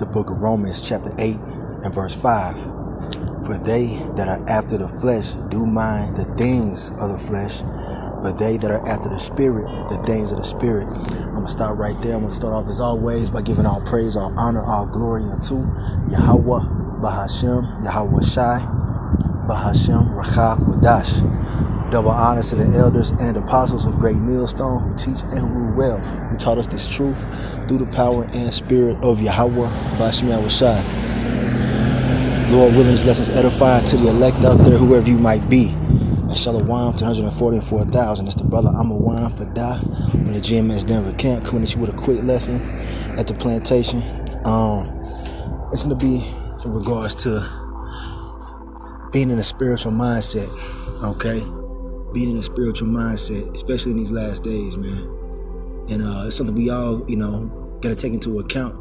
the book of Romans chapter 8 and verse 5. For they that are after the flesh do mind the things of the flesh, but they that are after the spirit, the things of the spirit. I'm going to start right there. I'm going to start off as always by giving all praise, all honor, all glory unto Yahweh Bahashem, Yahweh Shai, Bahashem Rachak Wadash. Double honors to the elders and apostles of Great Millstone who teach and who rule well, who taught us this truth through the power and spirit of Yahweh Bahashem Yahweh Shai. Lord willing, these lessons edify to the elect out there, whoever you might be. And Shalom to 144,000. It's the brother Amawam Fadah from the GMS Denver camp, coming at you with a quick lesson at the plantation. It's going to be in regards to being in a spiritual mindset, okay? Being in a spiritual mindset, especially in these last days, man. And it's something we all, got to take into account.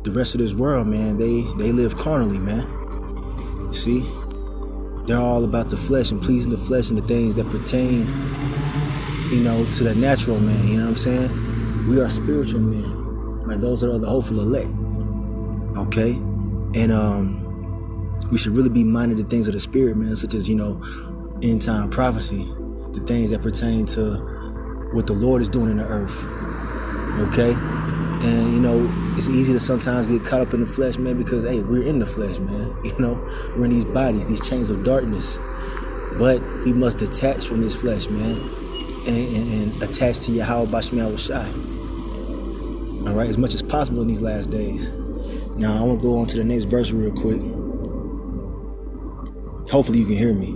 The rest of this world, man, they live carnally, man. You see? They're all about the flesh and pleasing the flesh and the things that pertain, to the natural man. You know what I'm saying? We are spiritual men. Like those are the hopeful elect. Okay? And we should really be minding the things of the spirit, man, such as, end time prophecy, the things that pertain to what the Lord is doing in the earth. Okay? And, it's easy to sometimes get caught up in the flesh, man, because, hey, we're in the flesh, man. We're in these bodies, these chains of darkness. But we must detach from this flesh, man, and attach to Yahweh Bahashem Yahweh Shai. All right, as much as possible in these last days. Now, I want to go on to the next verse real quick. Hopefully you can hear me.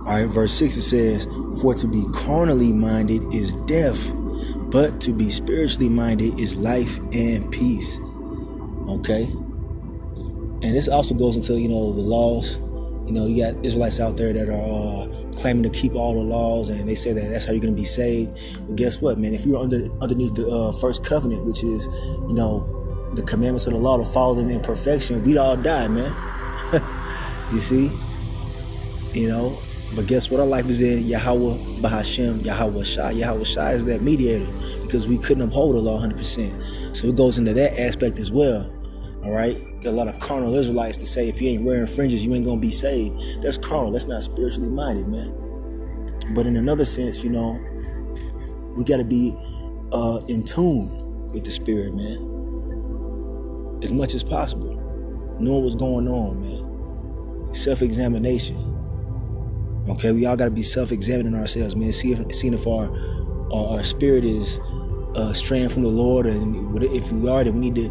All right, verse 6, it says, for to be carnally minded is death, but to be spiritually minded is life and peace. Okay? And this also goes into, the laws. You got Israelites out there that are claiming to keep all the laws, and they say that that's how you're going to be saved. Well, guess what, man? If you're underneath the first covenant, which is, the commandments of the law, to follow them in perfection, we'd all die, man. You see? But guess what? Our life is in Yahweh Bahashem, Yahweh Shai. Yahweh Shai is that mediator because we couldn't uphold the law 100%. So it goes into that aspect as well. All right? Got a lot of carnal Israelites to say if you ain't wearing fringes, you ain't going to be saved. That's carnal. That's not spiritually minded, man. But in another sense, we got to be in tune with the spirit, man. As much as possible. Knowing what's going on, man. Self-examination. Okay, we all got to be self-examining ourselves, man. Seeing if our spirit is straying from the Lord, and if we are, then we need to,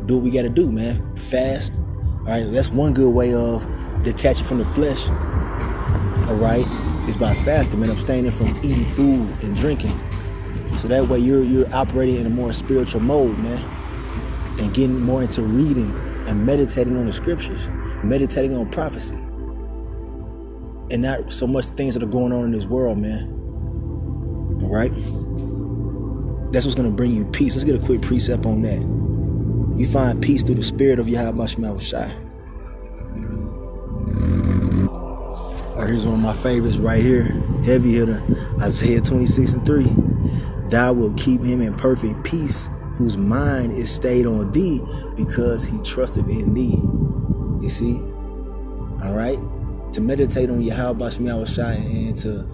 do what we got to do, man. Fast. All right, that's one good way of detaching from the flesh. All right, is by fasting, man. Abstaining from eating food and drinking, so that way you're operating in a more spiritual mode, man, and getting more into reading and meditating on the scriptures, meditating on prophecy. And not so much things that are going on in this world, man. All right? That's what's going to bring you peace. Let's get a quick precept on that. You find peace through the spirit of Yahweh Bahashem Yahweh Shai. All right, here's one of my favorites right here. Heavy hitter. Isaiah 26:3. Thou wilt keep him in perfect peace, whose mind is stayed on thee, because he trusted in thee. You see? All right? To meditate on Yahweh Bahashem Yahweh Shai and to,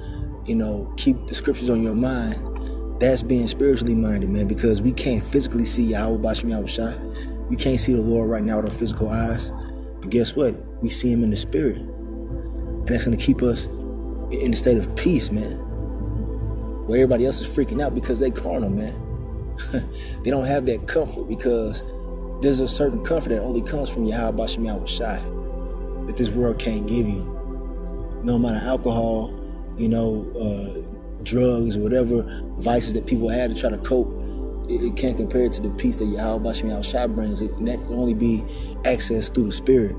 keep the scriptures on your mind, that's being spiritually minded, man, because we can't physically see Yahweh Bahashem Yahweh Shai. We can't see the Lord right now with our physical eyes. But guess what? We see him in the spirit. And that's going to keep us in a state of peace, man. Where everybody else is freaking out because they carnal, man. They don't have that comfort because there's a certain comfort that only comes from Yahweh Bahashem Yahweh Shai that this world can't give you. No amount of alcohol, drugs, whatever vices that people have to try to cope, it can't compare to the peace that Yahweh Bahashem Yahweh Shai brings. And that can only be accessed through the spirit.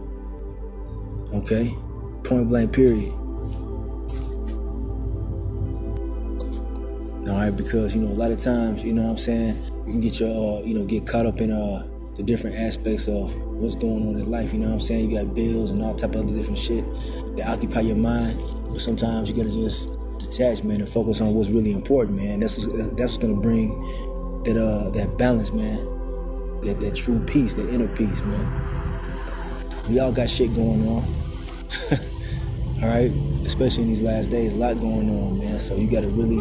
Okay? Point blank, period. All right, because, a lot of times, you can get your, get caught up in the different aspects of what's going on in life. You got bills and all type of other different shit that occupy your mind. But sometimes you gotta just detach, man, and focus on what's really important, man. That's what's gonna bring that balance, man. that true peace, that inner peace, man. We all got shit going on. All right, especially in these last days, a lot going on, man. So you got to really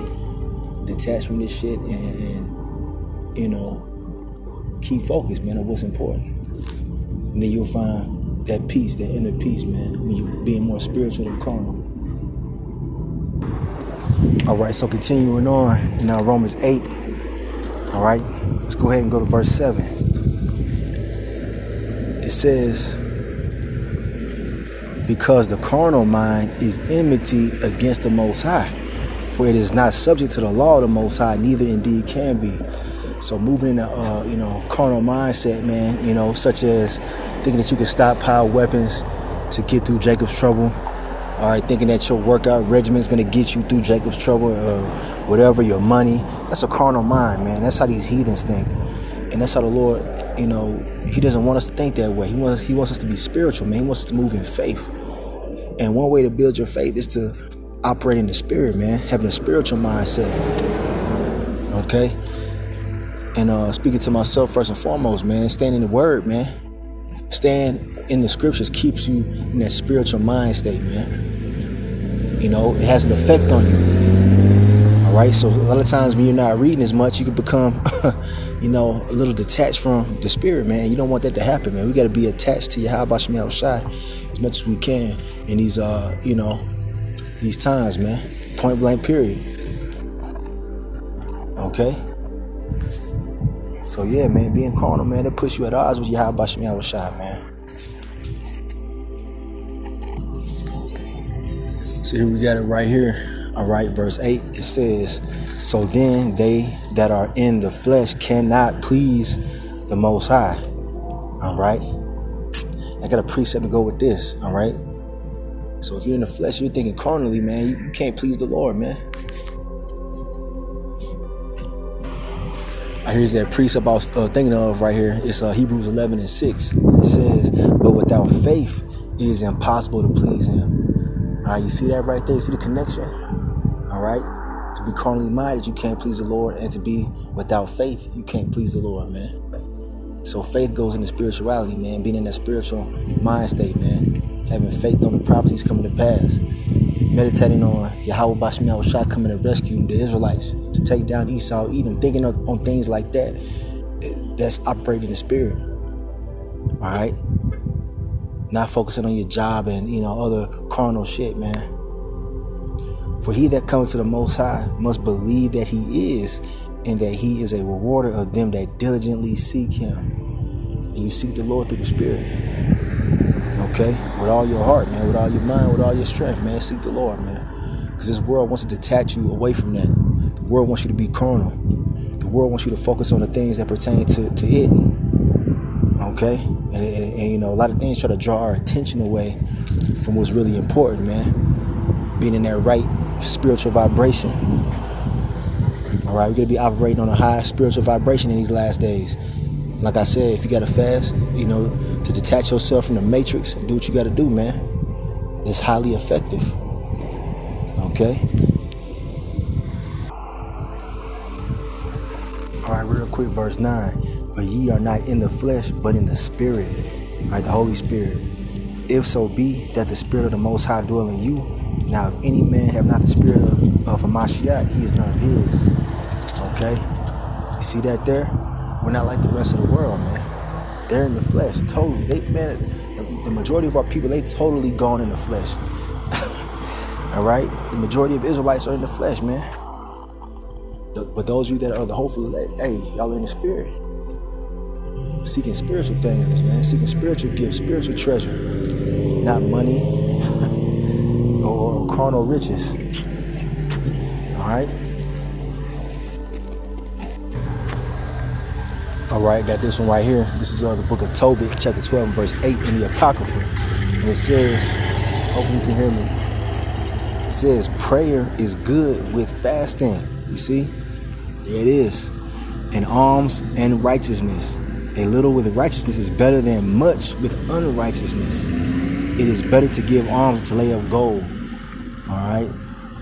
detach from this shit and you know, keep focused, man, on what's important. And then you'll find that peace, that inner peace, man, when you're being more spiritual than carnal. All right, so continuing on in Romans 8. All right, let's go ahead and go to verse 7. It says, because the carnal mind is enmity against the Most High, for it is not subject to the law of the Most High, neither indeed can be. So moving in a carnal mindset, man, such as thinking that you can stockpile weapons to get through Jacob's trouble. All right, thinking that your workout regimen is going to get you through Jacob's trouble, whatever, your money. That's a carnal mind, man. That's how these heathens think. And that's how the Lord, he doesn't want us to think that way. He wants us to be spiritual, man. He wants us to move in faith. And one way to build your faith is to operate in the spirit, man. Having a spiritual mindset. Okay? And speaking to myself first and foremost, man, staying in the word, man. Staying in the scriptures keeps you in that spiritual mind state, man. It has an effect on you. All right, so a lot of times when you're not reading as much, you can become, a little detached from the spirit, man. You don't want that to happen, man. We got to be attached to Yahweh Shem Yahushai as much as we can in these, these times, man. Point blank, period. Okay. So yeah, man, being carnal, man, that puts you at odds with Yahweh Shem Yahushai, man. So here we got it right here. All right, verse 8, it says, so then they that are in the flesh cannot please the Most High. All right. I got a precept to go with this. All right. So if you're in the flesh, you're thinking carnally, man, you can't please the Lord, man. Here's that precept I was thinking of right here. It's Hebrews 11:6. It says, but without faith, it is impossible to please him. All right, you see that right there? You see the connection? All right? To be carnally minded, you can't please the Lord. And to be without faith, you can't please the Lord, man. So faith goes into spirituality, man. Being in that spiritual mind state, man. Having faith on the prophecies coming to pass. Meditating on Yahweh Shem Yahushai coming to rescue the Israelites, to take down Esau, Edom, thinking on things like that. That's operating the spirit. All right? Not focusing on your job and, other carnal shit, man. For he that comes to the Most High must believe that he is, and that he is a rewarder of them that diligently seek him. And you seek the Lord through the spirit. Okay? With all your heart, man. With all your mind, with all your strength, man. Seek the Lord, man. Because this world wants to detach you away from that. The world wants you to be carnal. The world wants you to focus on the things that pertain to it. Okay? And a lot of things try to draw our attention away from what's really important, man. Being in that right spiritual vibration. All right? We're going to be operating on a high spiritual vibration in these last days. Like I said, if you got to fast, to detach yourself from the matrix and do what you got to do, man. It's highly effective. Okay? All right, real quick, verse 9. But ye are not in the flesh, but in the spirit. All right, the Holy Spirit. If so be that the spirit of the Most High dwell in you. Now, if any man have not the spirit of a Mashiach, he is none of his. Okay? You see that there? We're not like the rest of the world, man. They're in the flesh, totally. The majority of our people, they totally gone in the flesh. All right? The majority of Israelites are in the flesh, man. But those of you that are the hopeful elect, hey, y'all are in the spirit. Seeking spiritual things, man. Seeking spiritual gifts, spiritual treasure. Not money or carnal riches. All right? All right, got this one right here. This is the book of Tobit, chapter 12, verse 8 in the Apocrypha. And it says, hopefully you can hear me. It says, prayer is good with fasting. You see? There it is. And alms and righteousness. A little with righteousness is better than much with unrighteousness. It is better to give alms to lay up gold. All right?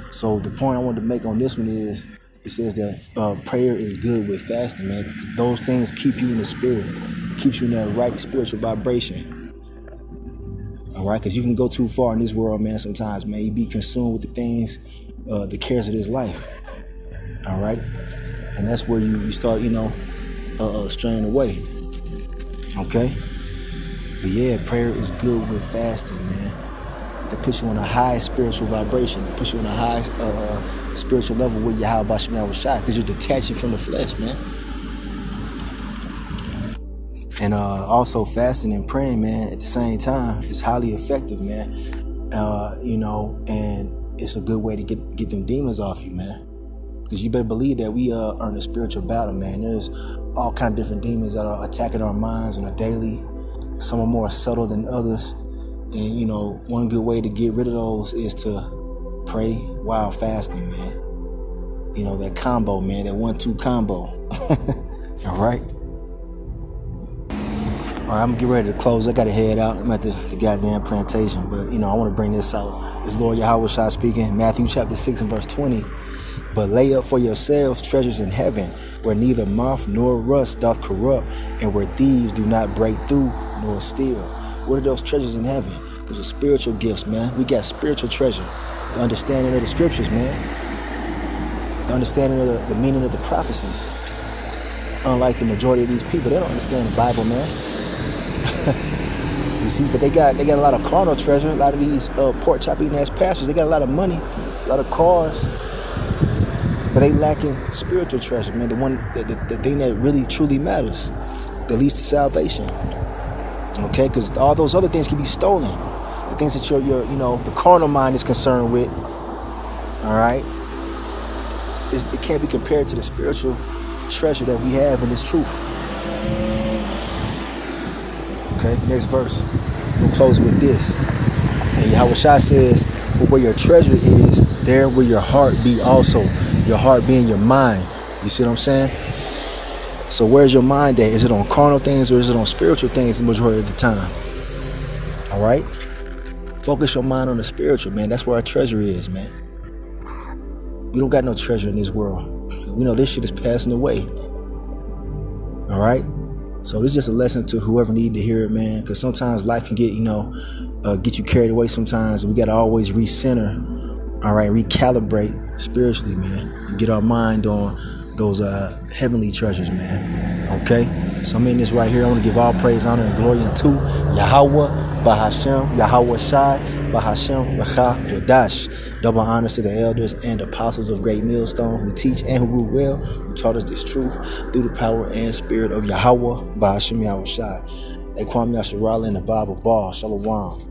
So the point I wanted to make on this one is, it says that prayer is good with fasting, man. Those things keep you in the spirit. It keeps you in that right spiritual vibration. All right, because you can go too far in this world, man. Sometimes, man, you be consumed with the things, the cares of this life. All right, and that's where you start, straying away. Okay, but yeah, prayer is good with fasting, man. That puts you on a high spiritual vibration. It puts you on a high spiritual level with Yahweh Shem Yahushai, because you're detaching from the flesh, man. And also fasting and praying, man, at the same time is highly effective, man. And it's a good way to get them demons off you, man. Because you better believe that we are in a spiritual battle, man. There's all kind of different demons that are attacking our minds on a daily. Some are more subtle than others. And, one good way to get rid of those is to pray while fasting, man. That combo, man, that 1-2 combo. All right? All right, I'm going to get ready to close. I got to head out. I'm at the goddamn plantation. But, I want to bring this out. It's Lord Yahweh Shai speaking, Matthew chapter 6 and verse 20. But lay up for yourselves treasures in heaven, where neither moth nor rust doth corrupt, and where thieves do not break through nor steal. What are those treasures in heaven? Those are spiritual gifts, man. We got spiritual treasure. The understanding of the scriptures, man. The understanding of the meaning of the prophecies. Unlike the majority of these people, they don't understand the Bible, man. You see, but they got a lot of carnal treasure. A lot of these pork chop eating ass pastors, they got a lot of money, a lot of cars, but they lacking spiritual treasure, man. The thing that really truly matters, that leads to salvation. Okay, because all those other things can be stolen. The things that your the carnal mind is concerned with. All right, it can't be compared to the spiritual treasure that we have in this truth. Okay, next verse. We'll close with this. And Yahweh Shai says, for where your treasure is, there will your heart be also. Your heart being your mind. You see what I'm saying? So where's your mind at? Is it on carnal things or is it on spiritual things the majority of the time? All right? Focus your mind on the spiritual, man. That's where our treasure is, man. We don't got no treasure in this world. We know this shit is passing away. All right? So this is just a lesson to whoever need to hear it, man. Because sometimes life can get, get you carried away sometimes. We got to always recenter, all right, recalibrate spiritually, man. And get our mind on those heavenly treasures, man. Okay? So I'm in this right here. I want to give all praise, honor, and glory unto Yahweh, Bahashem, Yahweh Shai, Bahashem, Racha, Kodash. Double honors to the elders and apostles of Great Millstone who teach and who rule well, who taught us this truth through the power and spirit of Yahweh, Bahashem, Yahweh Shai. They Kwame Yasharala in the Bible Ball. Shalom.